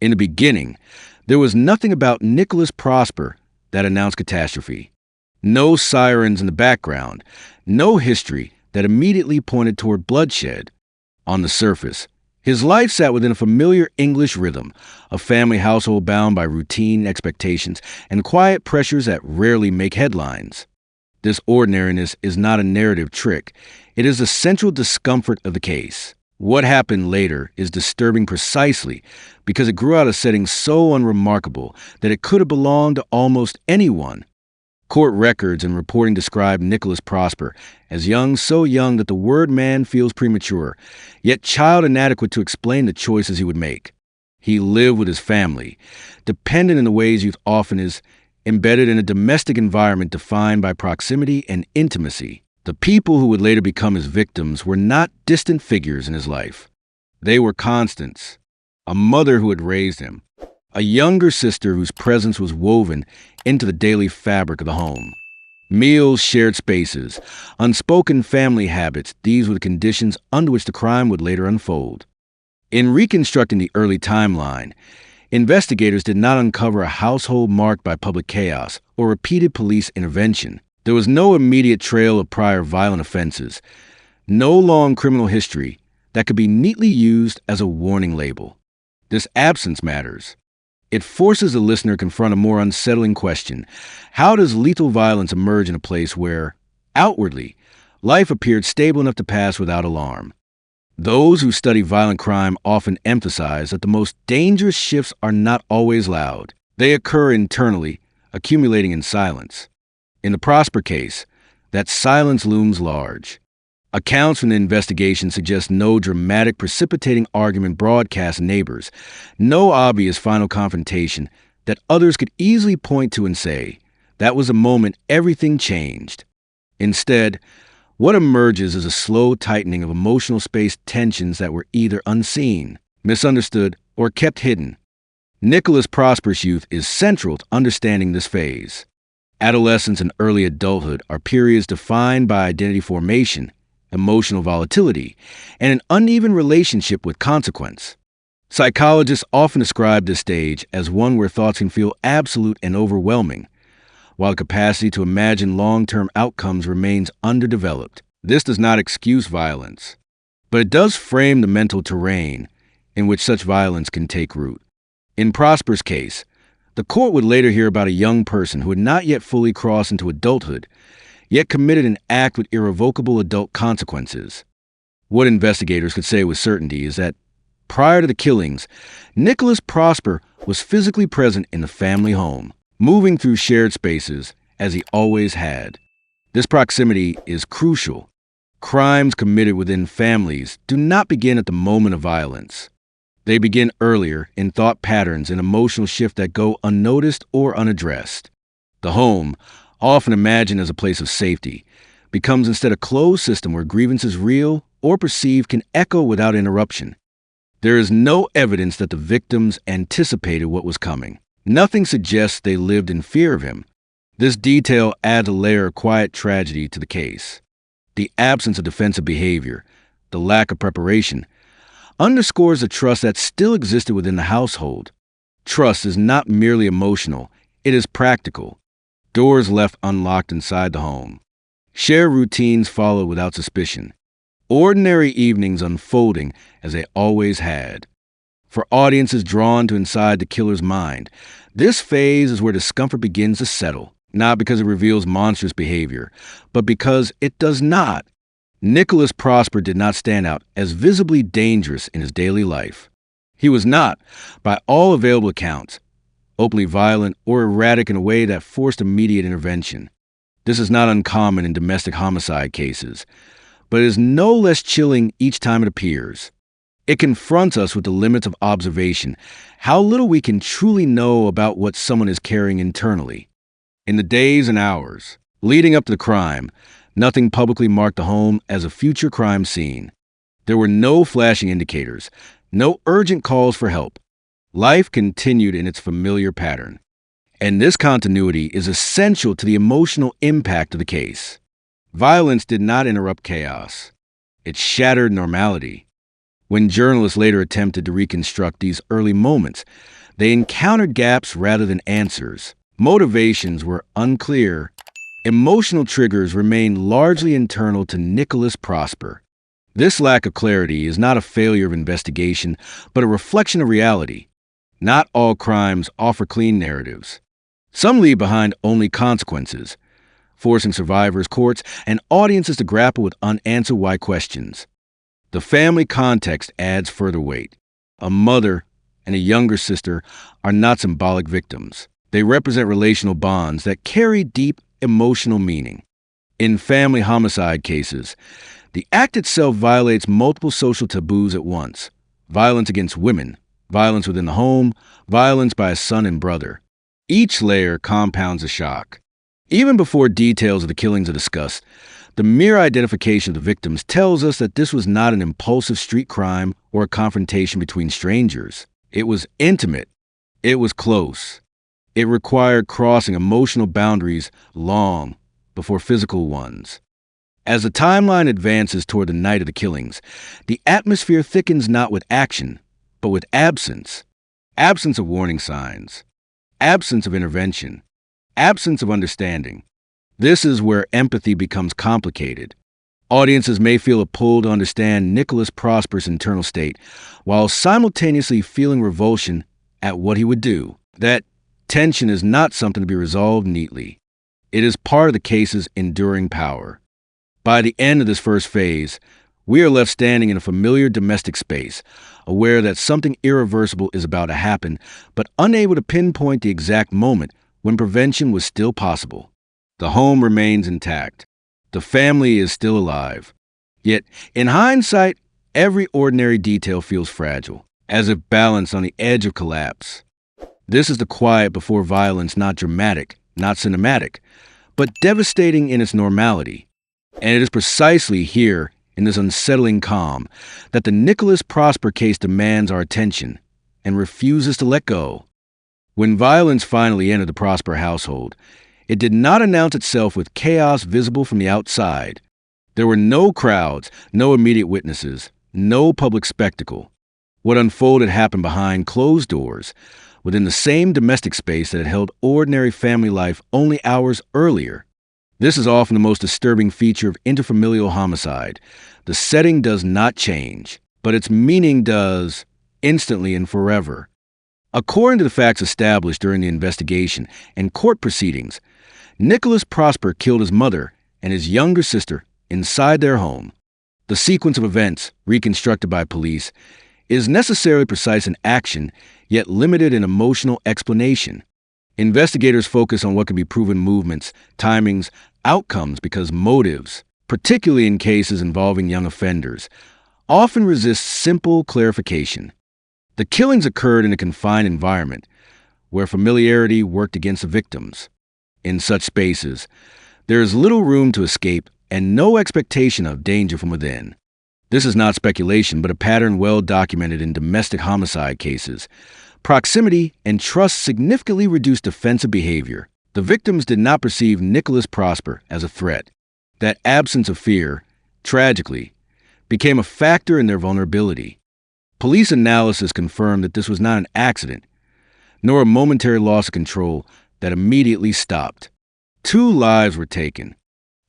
In the beginning, there was nothing about Nicholas Prosper that announced catastrophe. No sirens in the background, no history that immediately pointed toward bloodshed. On the surface, his life sat within a familiar English rhythm, a family household bound by routine expectations and quiet pressures that rarely make headlines. This ordinariness is not a narrative trick. It is the central discomfort of the case. What happened later is disturbing precisely because it grew out of a setting so unremarkable that it could have belonged to almost anyone. Court records and reporting describe Nicholas Prosper as young, so young that the word man feels premature, yet child inadequate to explain the choices he would make. He lived with his family, dependent in the ways youth often is, embedded in a domestic environment defined by proximity and intimacy. The people who would later become his victims were not distant figures in his life. They were constants, a mother who had raised him, a younger sister whose presence was woven into the daily fabric of the home. Meals, shared spaces, unspoken family habits, these were the conditions under which the crime would later unfold. In reconstructing the early timeline, investigators did not uncover a household marked by public chaos or repeated police intervention. There was no immediate trail of prior violent offenses, no long criminal history that could be neatly used as a warning label. This absence matters. It forces the listener to confront a more unsettling question. How does lethal violence emerge in a place where, outwardly, life appeared stable enough to pass without alarm? Those who study violent crime often emphasize that the most dangerous shifts are not always loud. They occur internally, accumulating in silence. In the Prosper case, that silence looms large. Accounts from the investigation suggest no dramatic, precipitating argument broadcast to neighbors, no obvious final confrontation that others could easily point to and say, that was the moment everything changed. Instead, what emerges is a slow tightening of emotional space tensions that were either unseen, misunderstood, or kept hidden. Nicholas Prosper's youth is central to understanding this phase. Adolescence and early adulthood are periods defined by identity formation, emotional volatility, and an uneven relationship with consequence. Psychologists often describe this stage as one where thoughts can feel absolute and overwhelming, while the capacity to imagine long-term outcomes remains underdeveloped. This does not excuse violence, but it does frame the mental terrain in which such violence can take root. In Prosper's case, the court would later hear about a young person who had not yet fully crossed into adulthood, yet committed an act with irrevocable adult consequences. What investigators could say with certainty is that, prior to the killings, Nicholas Prosper was physically present in the family home, moving through shared spaces as he always had. This proximity is crucial. Crimes committed within families do not begin at the moment of violence. They begin earlier in thought patterns and emotional shift that go unnoticed or unaddressed. The home, often imagined as a place of safety, becomes instead a closed system where grievances real or perceived can echo without interruption. There is no evidence that the victims anticipated what was coming. Nothing suggests they lived in fear of him. This detail adds a layer of quiet tragedy to the case. The absence of defensive behavior, the lack of preparation, underscores the trust that still existed within the household. Trust is not merely emotional, it is practical. Doors left unlocked inside the home. Shared routines followed without suspicion. Ordinary evenings unfolding as they always had. For audiences drawn to inside the killer's mind, this phase is where discomfort begins to settle, not because it reveals monstrous behavior, but because it does not. Nicholas Prosper did not stand out as visibly dangerous in his daily life. He was not, by all available accounts, openly violent or erratic in a way that forced immediate intervention. This is not uncommon in domestic homicide cases, but it is no less chilling each time it appears. It confronts us with the limits of observation, how little we can truly know about what someone is carrying internally. In the days and hours leading up to the crime, nothing publicly marked the home as a future crime scene. There were no flashing indicators, no urgent calls for help. Life continued in its familiar pattern. And this continuity is essential to the emotional impact of the case. Violence did not interrupt chaos. It shattered normality. When journalists later attempted to reconstruct these early moments, they encountered gaps rather than answers. Motivations were unclear. Emotional triggers remained largely internal to Nicholas Prosper. This lack of clarity is not a failure of investigation, but a reflection of reality. Not all crimes offer clean narratives. Some leave behind only consequences, forcing survivors, courts, and audiences to grapple with unanswered why questions. The family context adds further weight. A mother and a younger sister are not symbolic victims. They represent relational bonds that carry deep emotional meaning. In family homicide cases, the act itself violates multiple social taboos at once: violence against women, violence within the home, violence by a son and brother. Each layer compounds the shock. Even before details of the killings are discussed, the mere identification of the victims tells us that this was not an impulsive street crime or a confrontation between strangers. It was intimate. It was close. It required crossing emotional boundaries long before physical ones. As the timeline advances toward the night of the killings, the atmosphere thickens not with action, but with absence. Absence of warning signs. Absence of intervention. Absence of understanding. This is where empathy becomes complicated. Audiences may feel a pull to understand Nicholas Prosper's internal state, while simultaneously feeling revulsion at what he would do. That tension is not something to be resolved neatly. It is part of the case's enduring power. By the end of this first phase, we are left standing in a familiar domestic space, aware that something irreversible is about to happen, but unable to pinpoint the exact moment when prevention was still possible. The home remains intact. The family is still alive. Yet, in hindsight, every ordinary detail feels fragile, as if balanced on the edge of collapse. This is the quiet before violence, not dramatic, not cinematic, but devastating in its normality. And it is precisely here, in this unsettling calm, that the Nicholas Prosper case demands our attention and refuses to let go. When violence finally entered the Prosper household, it did not announce itself with chaos visible from the outside. There were no crowds, no immediate witnesses, no public spectacle. What unfolded happened behind closed doors, within the same domestic space that had held ordinary family life only hours earlier. This is often the most disturbing feature of interfamilial homicide. The setting does not change, but its meaning does, instantly and forever. According to the facts established during the investigation and court proceedings, Nicholas Prosper killed his mother and his younger sister inside their home. The sequence of events, reconstructed by police, is necessarily precise in action, yet limited in emotional explanation. Investigators focus on what can be proven movements, timings, outcomes because motives, particularly in cases involving young offenders, often resist simple clarification. The killings occurred in a confined environment where familiarity worked against the victims. In such spaces, there is little room to escape and no expectation of danger from within. This is not speculation, but a pattern well documented in domestic homicide cases. Proximity and trust significantly reduce defensive behavior. The victims did not perceive Nicholas Prosper as a threat. That absence of fear, tragically, became a factor in their vulnerability. Police analysis confirmed that this was not an accident, nor a momentary loss of control that immediately stopped. 2 lives were taken.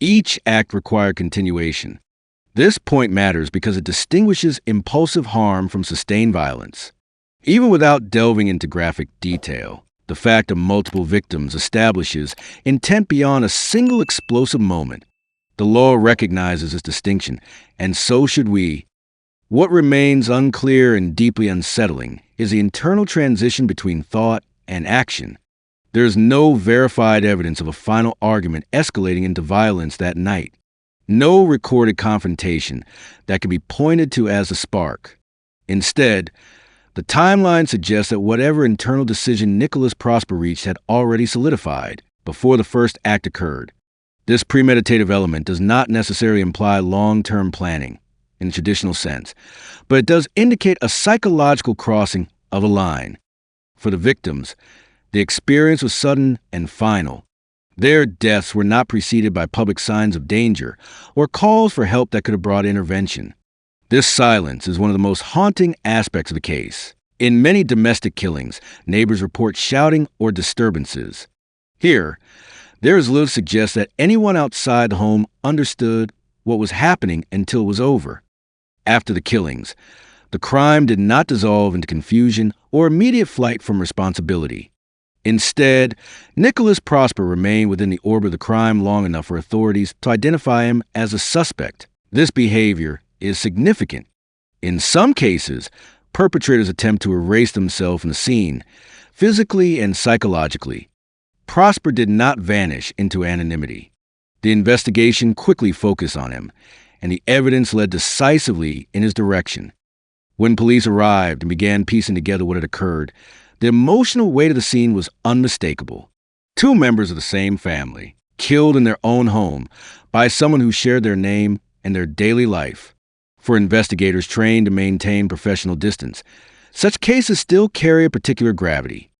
Each act required continuation. This point matters because it distinguishes impulsive harm from sustained violence. Even without delving into graphic detail, the fact of multiple victims establishes intent beyond a single explosive moment. The law recognizes this distinction, and so should we. What remains unclear and deeply unsettling is the internal transition between thought and action. There is no verified evidence of a final argument escalating into violence that night. No recorded confrontation that can be pointed to as a spark. Instead, the timeline suggests that whatever internal decision Nicholas Prosper reached had already solidified before the first act occurred. This premeditative element does not necessarily imply long-term planning in the traditional sense, but it does indicate a psychological crossing of a line. For the victims, the experience was sudden and final. Their deaths were not preceded by public signs of danger or calls for help that could have brought intervention. This silence is one of the most haunting aspects of the case. In many domestic killings, neighbors report shouting or disturbances. Here, there is little to suggest that anyone outside the home understood what was happening until it was over. After the killings, the crime did not dissolve into confusion or immediate flight from responsibility. Instead, Nicholas Prosper remained within the orbit of the crime long enough for authorities to identify him as a suspect. This behavior is significant. In some cases, perpetrators attempt to erase themselves from the scene, physically and psychologically. Prosper did not vanish into anonymity. The investigation quickly focused on him, and the evidence led decisively in his direction. When police arrived and began piecing together what had occurred, the emotional weight of the scene was unmistakable. Two members of the same family, killed in their own home by someone who shared their name and their daily life. For investigators trained to maintain professional distance, such cases still carry a particular gravity.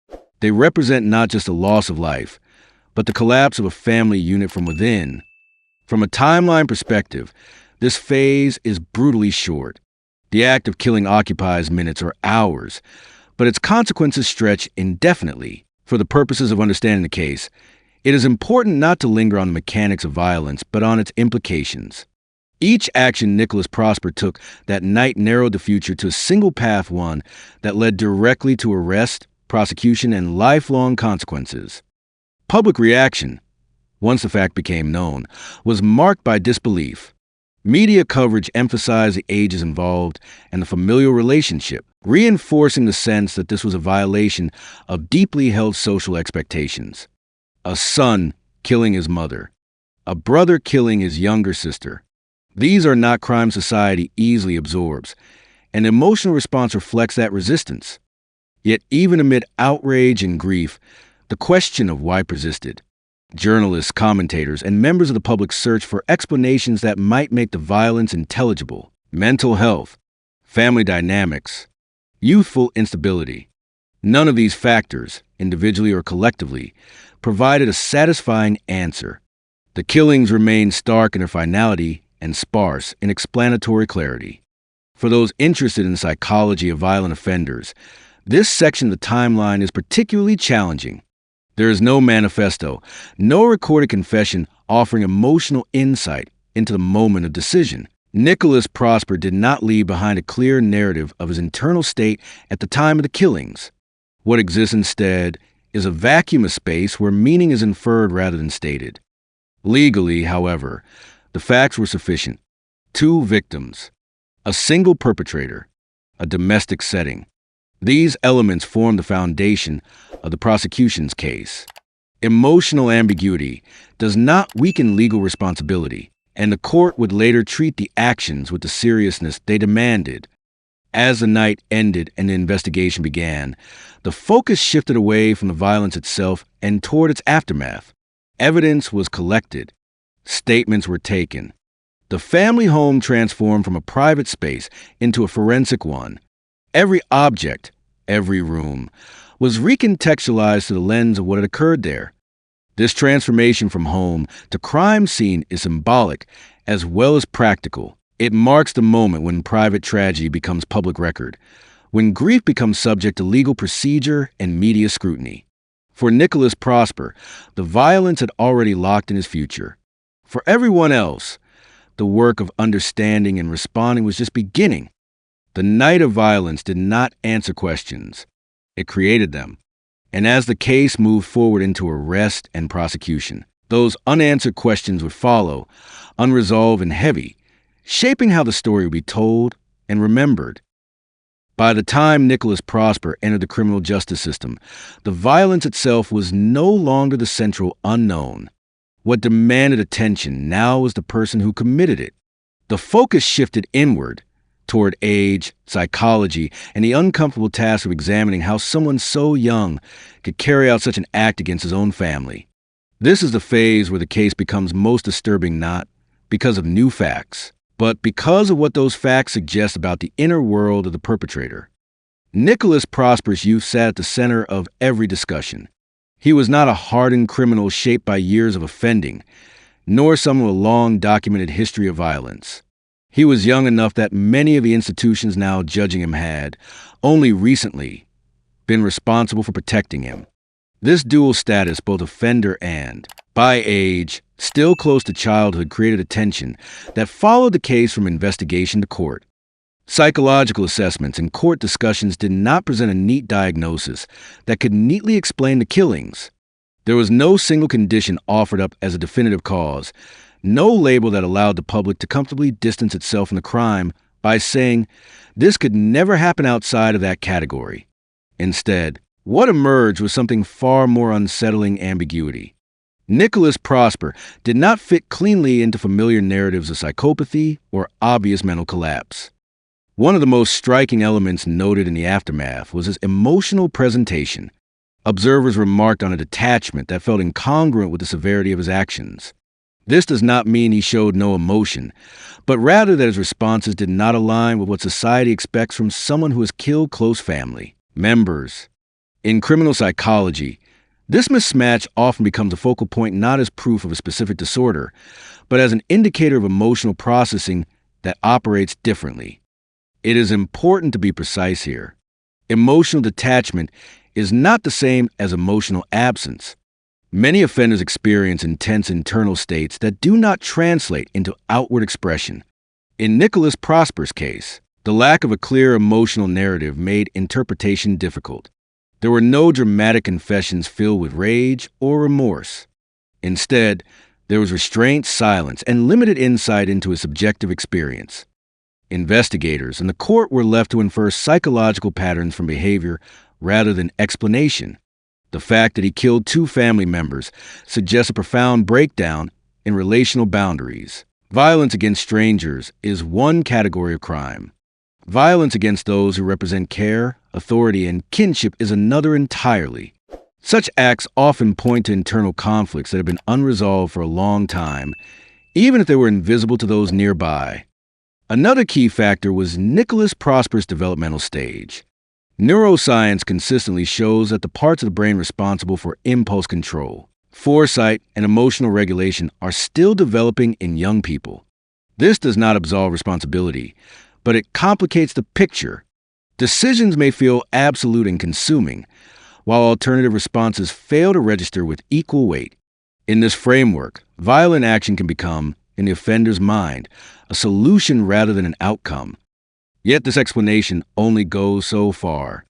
They represent not just the loss of life, but the collapse of a family unit from within. From a timeline perspective, this phase is brutally short. The act of killing occupies minutes or hours, but its consequences stretch indefinitely. For the purposes of understanding the case, it is important not to linger on the mechanics of violence, but on its implications. Each action Nicholas Prosper took that night narrowed the future to a single path, one that led directly to arrest, prosecution, and lifelong consequences. Public reaction, once the fact became known, was marked by disbelief. Media coverage emphasized the ages involved and the familial relationship, reinforcing the sense that this was a violation of deeply held social expectations. A son killing his mother, a brother killing his younger sister. These are not crimes society easily absorbs, and the emotional response reflects that resistance. Yet even amid outrage and grief, the question of why persisted. Journalists, commentators, and members of the public searched for explanations that might make the violence intelligible. Mental health, family dynamics, youthful instability. None of these factors, individually or collectively, provided a satisfying answer. The killings remained stark in their finality and sparse in explanatory clarity. For those interested in the psychology of violent offenders, this section of the timeline is particularly challenging. There is no manifesto, no recorded confession offering emotional insight into the moment of decision. Nicholas Prosper did not leave behind a clear narrative of his internal state at the time of the killings. What exists instead is a vacuum of space where meaning is inferred rather than stated. Legally, however, the facts were sufficient. Two victims, a single perpetrator, a domestic setting. These elements form the foundation of the prosecution's case. Emotional ambiguity does not weaken legal responsibility, and the court would later treat the actions with the seriousness they demanded. As the night ended and the investigation began, the focus shifted away from the violence itself and toward its aftermath. Evidence was collected. Statements were taken. The family home transformed from a private space into a forensic one. Every object, every room, was recontextualized through the lens of what had occurred there. This transformation from home to crime scene is symbolic as well as practical. It marks the moment when private tragedy becomes public record, when grief becomes subject to legal procedure and media scrutiny. For Nicholas Prosper, the violence had already locked in his future. For everyone else, the work of understanding and responding was just beginning. The night of violence did not answer questions. It created them. And as the case moved forward into arrest and prosecution, those unanswered questions would follow, unresolved and heavy, shaping how the story would be told and remembered. By the time Nicholas Prosper entered the criminal justice system, the violence itself was no longer the central unknown. What demanded attention now was the person who committed it. The focus shifted inward, toward age, psychology, and the uncomfortable task of examining how someone so young could carry out such an act against his own family. This is the phase where the case becomes most disturbing, not because of new facts, but because of what those facts suggest about the inner world of the perpetrator. Nicholas Prosper's youth sat at the center of every discussion. He was not a hardened criminal shaped by years of offending, nor someone with a long documented history of violence. He was young enough that many of the institutions now judging him had, only recently, been responsible for protecting him. This dual status, both offender and, by age, still close to childhood, created a tension that followed the case from investigation to court. Psychological assessments and court discussions did not present a neat diagnosis that could neatly explain the killings. There was no single condition offered up as a definitive cause, no label that allowed the public to comfortably distance itself from the crime by saying this could never happen outside of that category. Instead, what emerged was something far more unsettling: ambiguity. Nicholas Prosper did not fit cleanly into familiar narratives of psychopathy or obvious mental collapse. One of the most striking elements noted in the aftermath was his emotional presentation. Observers remarked on a detachment that felt incongruent with the severity of his actions. This does not mean he showed no emotion, but rather that his responses did not align with what society expects from someone who has killed close family members. In criminal psychology, this mismatch often becomes a focal point not as proof of a specific disorder, but as an indicator of emotional processing that operates differently. It is important to be precise here. Emotional detachment is not the same as emotional absence. Many offenders experience intense internal states that do not translate into outward expression. In Nicholas Prosper's case, the lack of a clear emotional narrative made interpretation difficult. There were no dramatic confessions filled with rage or remorse. Instead, there was restraint, silence, and limited insight into his subjective experience. Investigators and the court were left to infer psychological patterns from behavior rather than explanation. The fact that he killed 2 family members suggests a profound breakdown in relational boundaries. Violence against strangers is one category of crime. Violence against those who represent care, authority, and kinship is another entirely. Such acts often point to internal conflicts that have been unresolved for a long time, even if they were invisible to those nearby. Another key factor was Nicholas Prosper's developmental stage. Neuroscience consistently shows that the parts of the brain responsible for impulse control, foresight, and emotional regulation are still developing in young people. This does not absolve responsibility, but it complicates the picture. Decisions may feel absolute and consuming, while alternative responses fail to register with equal weight. In this framework, violent action can become, in the offender's mind, a solution rather than an outcome. Yet this explanation only goes so far.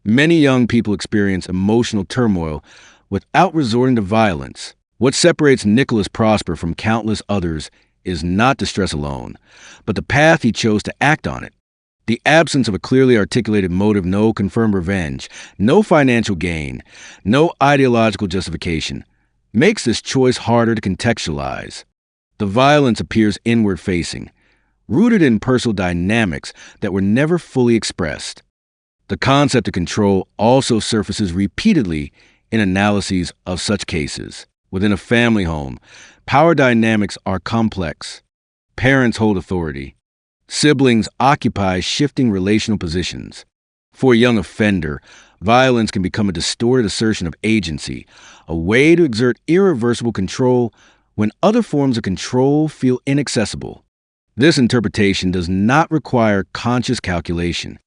Many young people experience emotional turmoil without resorting to violence. What separates Nicholas Prosper from countless others is not distress alone, but the path he chose to act on it. The absence of a clearly articulated motive, no confirmed revenge, no financial gain, no ideological justification, makes this choice harder to contextualize. The violence appears inward-facing, rooted in personal dynamics that were never fully expressed. The concept of control also surfaces repeatedly in analyses of such cases. Within a family home, power dynamics are complex. Parents hold authority. Siblings occupy shifting relational positions. For a young offender, violence can become a distorted assertion of agency, a way to exert irreversible control when other forms of control feel inaccessible. This interpretation does not require conscious calculation.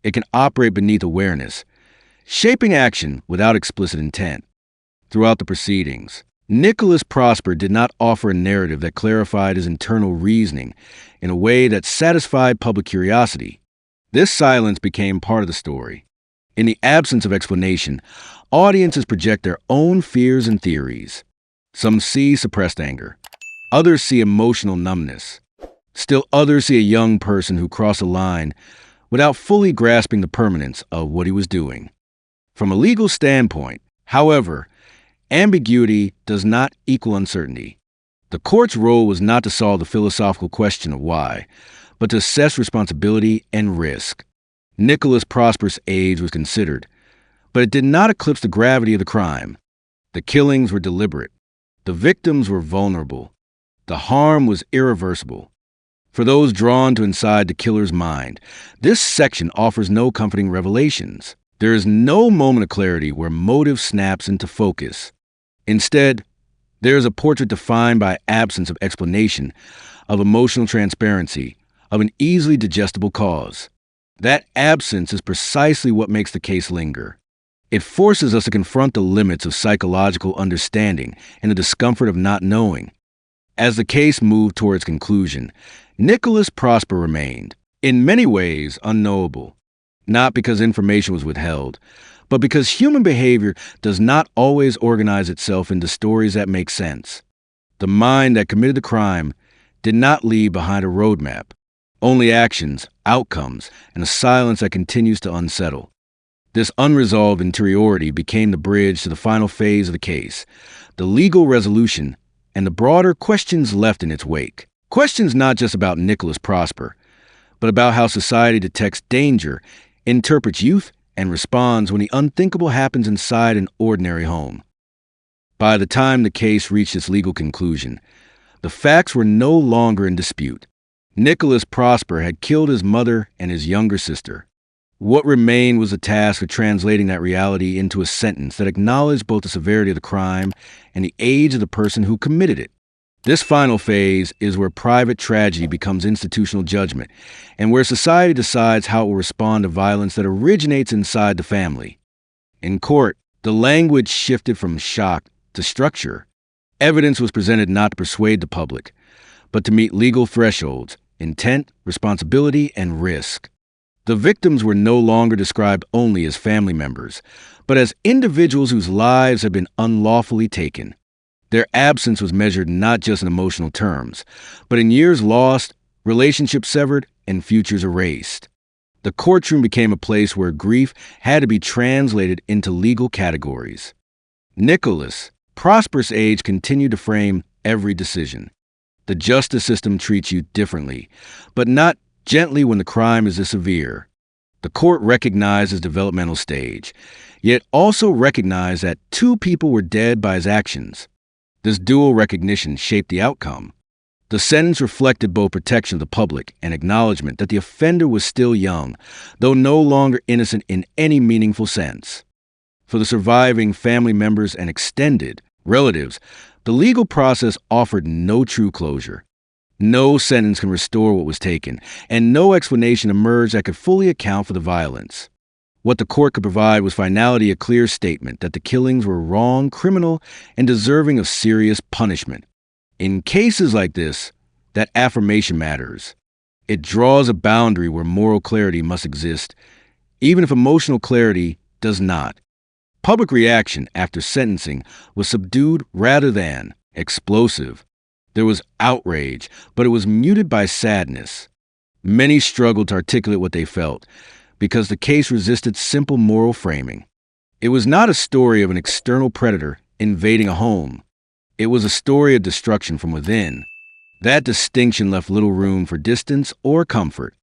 It can operate beneath awareness, shaping action without explicit intent. Throughout the proceedings, Nicholas Prosper did not offer a narrative that clarified his internal reasoning in a way that satisfied public curiosity. This silence became part of the story. In the absence of explanation, audiences project their own fears and theories. Some see suppressed anger. Others see emotional numbness. Still others see a young person who crossed a line without fully grasping the permanence of what he was doing. From a legal standpoint, however, ambiguity does not equal uncertainty. The court's role was not to solve the philosophical question of why, but to assess responsibility and risk. Nicholas Prosper's age was considered, but it did not eclipse the gravity of the crime. The killings were deliberate. The victims were vulnerable. The harm was irreversible. For those drawn to inside the killer's mind, this section offers no comforting revelations. There is no moment of clarity where motive snaps into focus. Instead, there is a portrait defined by absence of explanation, of emotional transparency, of an easily digestible cause. That absence is precisely what makes the case linger. It forces us to confront the limits of psychological understanding and the discomfort of not knowing. As the case moved towards conclusion, Nicholas Prosper remained, in many ways, unknowable, not because information was withheld, but because human behavior does not always organize itself into stories that make sense. The mind that committed the crime did not leave behind a roadmap, only actions, outcomes, and a silence that continues to unsettle. This unresolved interiority became the bridge to the final phase of the case, the legal resolution, and the broader questions left in its wake. Questions not just about Nicholas Prosper, but about how society detects danger, interprets youth, and responds when the unthinkable happens inside an ordinary home. By the time the case reached its legal conclusion, the facts were no longer in dispute. Nicholas Prosper had killed his mother and his younger sister. What remained was the task of translating that reality into a sentence that acknowledged both the severity of the crime and the age of the person who committed it. This final phase is where private tragedy becomes institutional judgment, and where society decides how it will respond to violence that originates inside the family. In court, the language shifted from shock to structure. Evidence was presented not to persuade the public, but to meet legal thresholds, intent, responsibility, and risk. The victims were no longer described only as family members, but as individuals whose lives had been unlawfully taken. Their absence was measured not just in emotional terms, but in years lost, relationships severed, and futures erased. The courtroom became a place where grief had to be translated into legal categories. Nicholas Prosper's age continued to frame every decision. The justice system treats you differently, but not gently when the crime is this severe. The court recognized his developmental stage, yet also recognized that two people were dead by his actions. This dual recognition shaped the outcome. The sentence reflected both protection of the public and acknowledgement that the offender was still young, though no longer innocent in any meaningful sense. For the surviving family members and extended relatives, the legal process offered no true closure. No sentence can restore what was taken, and no explanation emerged that could fully account for the violence. What the court could provide was finality, a clear statement that the killings were wrong, criminal, and deserving of serious punishment. In cases like this, that affirmation matters. It draws a boundary where moral clarity must exist, even if emotional clarity does not. Public reaction after sentencing was subdued rather than explosive. There was outrage, but it was muted by sadness. Many struggled to articulate what they felt, because the case resisted simple moral framing. It was not a story of an external predator invading a home. It was a story of destruction from within. That distinction left little room for distance or comfort.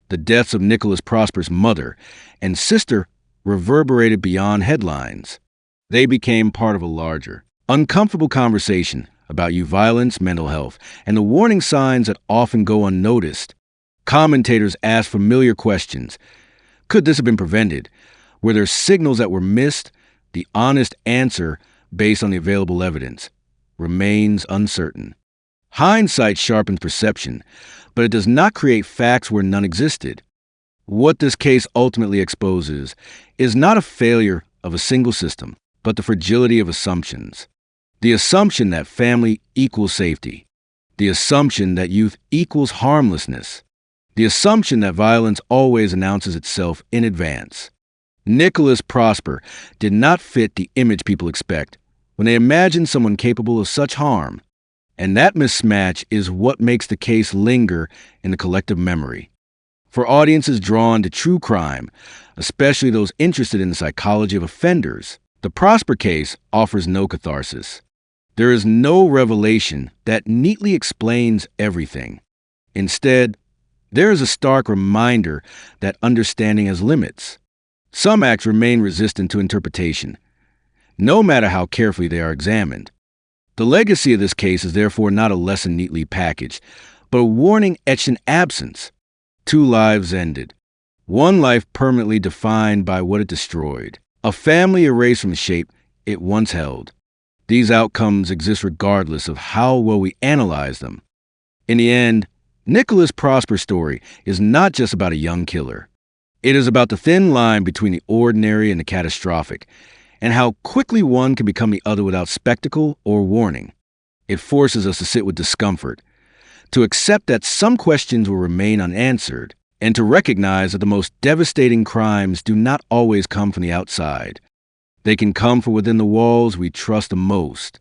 The deaths of Nicholas Prosper's mother and sister reverberated beyond headlines. They became part of a larger, uncomfortable conversation about youth violence, mental health, and the warning signs that often go unnoticed. Commentators asked familiar questions. Could this have been prevented? Were there signals that were missed? The honest answer, based on the available evidence, remains uncertain. Hindsight sharpens perception, but it does not create facts where none existed. What this case ultimately exposes is not a failure of a single system, but the fragility of assumptions. The assumption that family equals safety. The assumption that youth equals harmlessness. The assumption that violence always announces itself in advance. Nicholas Prosper did not fit the image people expect when they imagine someone capable of such harm, and that mismatch is what makes the case linger in the collective memory. For audiences drawn to true crime, especially those interested in the psychology of offenders, the Prosper case offers no catharsis. There is no revelation that neatly explains everything. Instead, there is a stark reminder that understanding has limits. Some acts remain resistant to interpretation, no matter how carefully they are examined. The legacy of this case is therefore not a lesson neatly packaged, but a warning etched in absence. 2 lives ended. 1 life permanently defined by what it destroyed. A family erased from the shape it once held. These outcomes exist regardless of how well we analyze them. In the end, Nicholas Prosper's story is not just about a young killer. It is about the thin line between the ordinary and the catastrophic, and how quickly one can become the other without spectacle or warning. It forces us to sit with discomfort, to accept that some questions will remain unanswered, and to recognize that the most devastating crimes do not always come from the outside. They can come from within the walls we trust the most.